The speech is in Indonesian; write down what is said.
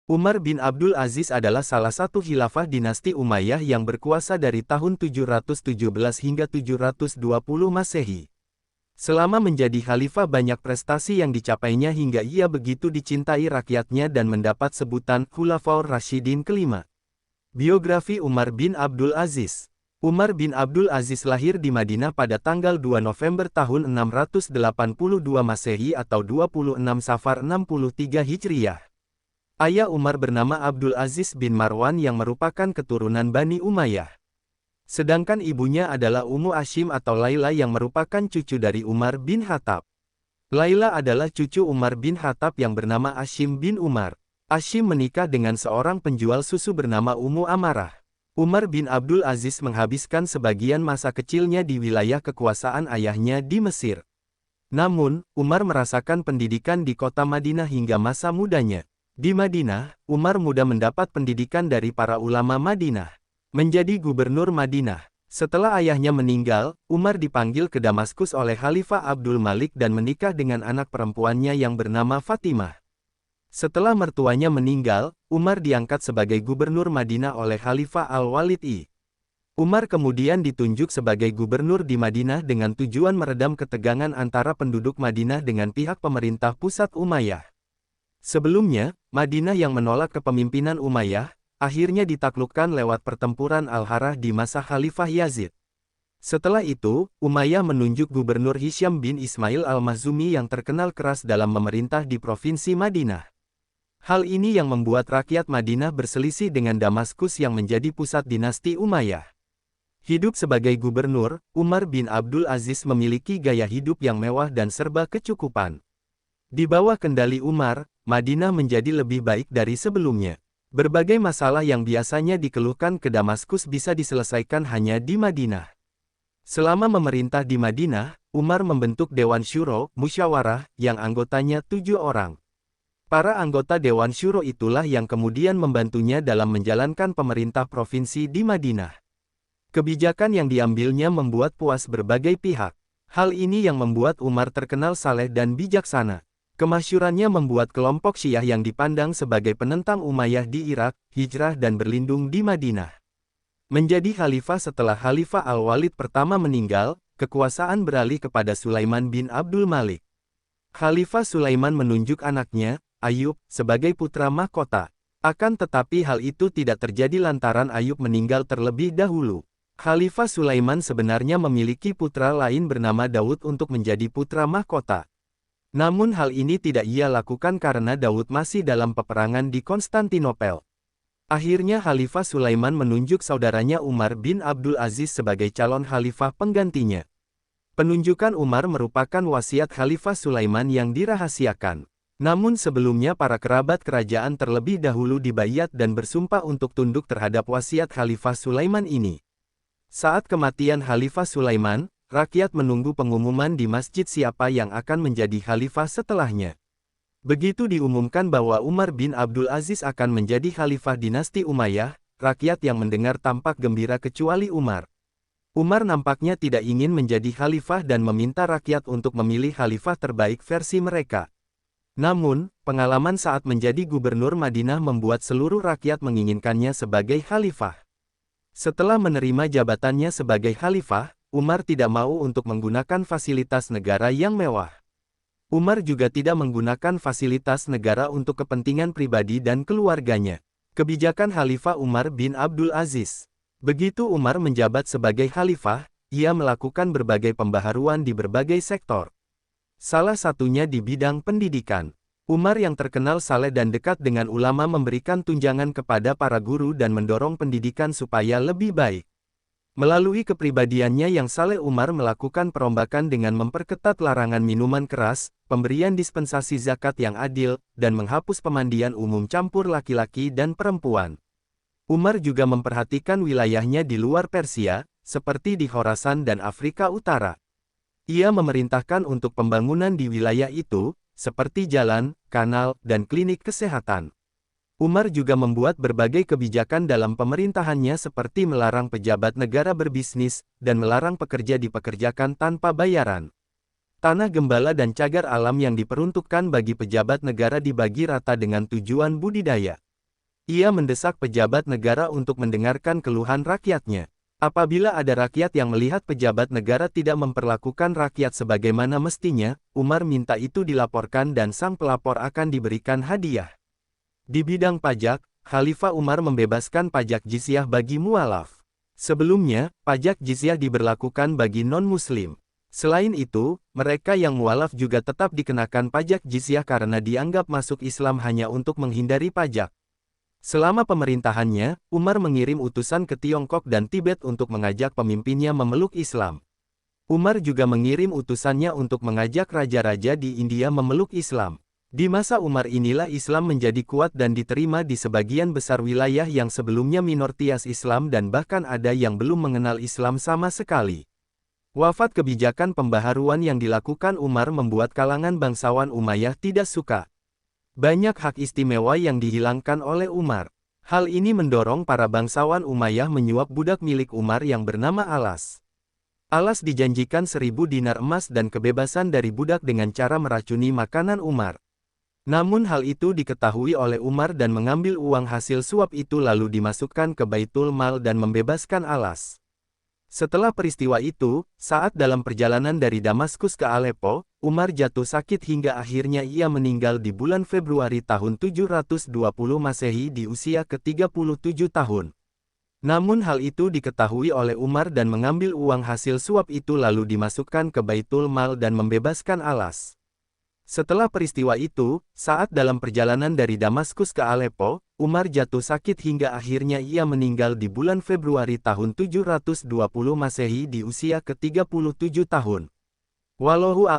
Umar bin Abdul Aziz adalah salah satu khilafah dinasti Umayyah yang berkuasa dari tahun 717 hingga 720 Masehi. Selama menjadi khalifah banyak prestasi yang dicapainya hingga ia begitu dicintai rakyatnya dan mendapat sebutan Khulafaur Rasyidin kelima. Biografi Umar bin Abdul Aziz. Umar bin Abdul Aziz lahir di Madinah pada tanggal 2 November tahun 682 Masehi atau 26 Safar 63 Hijriyah. Ayah Umar bernama Abdul Aziz bin Marwan yang merupakan keturunan Bani Umayyah. Sedangkan ibunya adalah Ummu Hashim atau Laila yang merupakan cucu dari Umar bin Khattab. Laila adalah cucu Umar bin Khattab yang bernama Hashim bin Umar. Hashim menikah dengan seorang penjual susu bernama Ummu Amarah. Umar bin Abdul Aziz menghabiskan sebagian masa kecilnya di wilayah kekuasaan ayahnya di Mesir. Namun, Umar merasakan pendidikan di kota Madinah hingga masa mudanya. Di Madinah, Umar muda mendapat pendidikan dari para ulama Madinah. Menjadi gubernur Madinah. Setelah ayahnya meninggal, Umar dipanggil ke Damaskus oleh Khalifah Abdul Malik dan menikah dengan anak perempuannya yang bernama Fatimah. Setelah mertuanya meninggal, Umar diangkat sebagai gubernur Madinah oleh Khalifah Al-Walid I. Umar kemudian ditunjuk sebagai gubernur di Madinah dengan tujuan meredam ketegangan antara penduduk Madinah dengan pihak pemerintah pusat Umayyah. Sebelumnya, Madinah yang menolak kepemimpinan Umayyah, akhirnya ditaklukkan lewat pertempuran Al-Harrah di masa Khalifah Yazid. Setelah itu, Umayyah menunjuk Gubernur Hisyam bin Ismail al-Makhzumi yang terkenal keras dalam memerintah di Provinsi Madinah. Hal ini yang membuat rakyat Madinah berselisih dengan Damaskus yang menjadi pusat dinasti Umayyah. Hidup sebagai gubernur, Umar bin Abdul Aziz memiliki gaya hidup yang mewah dan serba kecukupan. Di bawah kendali Umar, Madinah menjadi lebih baik dari sebelumnya. Berbagai masalah yang biasanya dikeluhkan ke Damaskus bisa diselesaikan hanya di Madinah. Selama memerintah di Madinah, Umar membentuk Dewan Syuro, musyawarah, yang anggotanya 7 orang. Para anggota Dewan Syuro itulah yang kemudian membantunya dalam menjalankan pemerintah provinsi di Madinah. Kebijakan yang diambilnya membuat puas berbagai pihak. Hal ini yang membuat Umar terkenal saleh dan bijaksana. Kemasyhurannya membuat kelompok Syiah yang dipandang sebagai penentang Umayyah di Irak, hijrah dan berlindung di Madinah. Menjadi khalifah setelah Khalifah Al-Walid pertama meninggal, kekuasaan beralih kepada Sulaiman bin Abdul Malik. Khalifah Sulaiman menunjuk anaknya, Ayub, sebagai putra mahkota. Akan tetapi hal itu tidak terjadi lantaran Ayub meninggal terlebih dahulu. Khalifah Sulaiman sebenarnya memiliki putra lain bernama Daud untuk menjadi putra mahkota. Namun hal ini tidak ia lakukan karena Daud masih dalam peperangan di Konstantinopel. Akhirnya Khalifah Sulaiman menunjuk saudaranya Umar bin Abdul Aziz sebagai calon khalifah penggantinya. Penunjukan Umar merupakan wasiat Khalifah Sulaiman yang dirahasiakan. Namun sebelumnya para kerabat kerajaan terlebih dahulu dibayat dan bersumpah untuk tunduk terhadap wasiat Khalifah Sulaiman ini. Saat kematian Khalifah Sulaiman, rakyat menunggu pengumuman di masjid siapa yang akan menjadi khalifah setelahnya. Begitu diumumkan bahwa Umar bin Abdul Aziz akan menjadi khalifah dinasti Umayyah, rakyat yang mendengar tampak gembira kecuali Umar. Umar nampaknya tidak ingin menjadi khalifah dan meminta rakyat untuk memilih khalifah terbaik versi mereka. Namun, pengalaman saat menjadi gubernur Madinah membuat seluruh rakyat menginginkannya sebagai khalifah. Setelah menerima jabatannya sebagai khalifah, Umar tidak mau untuk menggunakan fasilitas negara yang mewah. Umar juga tidak menggunakan fasilitas negara untuk kepentingan pribadi dan keluarganya. Kebijakan Khalifah Umar bin Abdul Aziz. Begitu Umar menjabat sebagai khalifah, ia melakukan berbagai pembaharuan di berbagai sektor. Salah satunya di bidang pendidikan. Umar yang terkenal saleh dan dekat dengan ulama memberikan tunjangan kepada para guru dan mendorong pendidikan supaya lebih baik. Melalui kepribadiannya yang saleh Umar melakukan perombakan dengan memperketat larangan minuman keras, pemberian dispensasi zakat yang adil, dan menghapus pemandian umum campur laki-laki dan perempuan. Umar juga memperhatikan wilayahnya di luar Persia, seperti di Khorasan dan Afrika Utara. Ia memerintahkan untuk pembangunan di wilayah itu, seperti jalan, kanal, dan klinik kesehatan. Umar juga membuat berbagai kebijakan dalam pemerintahannya seperti melarang pejabat negara berbisnis, dan melarang pekerja dipekerjakan tanpa bayaran. Tanah gembala dan cagar alam yang diperuntukkan bagi pejabat negara dibagi rata dengan tujuan budidaya. Ia mendesak pejabat negara untuk mendengarkan keluhan rakyatnya. Apabila ada rakyat yang melihat pejabat negara tidak memperlakukan rakyat sebagaimana mestinya, Umar minta itu dilaporkan dan sang pelapor akan diberikan hadiah. Di bidang pajak, Khalifah Umar membebaskan pajak jizyah bagi mualaf. Sebelumnya, pajak jizyah diberlakukan bagi non-muslim. Selain itu, mereka yang mualaf juga tetap dikenakan pajak jizyah karena dianggap masuk Islam hanya untuk menghindari pajak. Selama pemerintahannya, Umar mengirim utusan ke Tiongkok dan Tibet untuk mengajak pemimpinnya memeluk Islam. Umar juga mengirim utusannya untuk mengajak raja-raja di India memeluk Islam. Di masa Umar inilah Islam menjadi kuat dan diterima di sebagian besar wilayah yang sebelumnya minoritas Islam dan bahkan ada yang belum mengenal Islam sama sekali. Wafat kebijakan pembaharuan yang dilakukan Umar membuat kalangan bangsawan Umayyah tidak suka. Banyak hak istimewa yang dihilangkan oleh Umar. Hal ini mendorong para bangsawan Umayyah menyuap budak milik Umar yang bernama Alas. Alas dijanjikan 1000 dinar emas dan kebebasan dari budak dengan cara meracuni makanan Umar. Namun hal itu diketahui oleh Umar dan mengambil uang hasil suap itu lalu dimasukkan ke Baitul Mal dan membebaskan Alas. Setelah peristiwa itu, saat dalam perjalanan dari Damaskus ke Aleppo, Umar jatuh sakit hingga akhirnya ia meninggal di bulan Februari tahun 720 Masehi di usia ke-37 tahun. Namun hal itu diketahui oleh Umar dan mengambil uang hasil suap itu lalu dimasukkan ke Baitul Mal dan membebaskan Alas. Setelah peristiwa itu, saat dalam perjalanan dari Damaskus ke Aleppo, Umar jatuh sakit hingga akhirnya ia meninggal di bulan Februari tahun 720 Masehi di usia ke-37 tahun. Wallahu a'lam.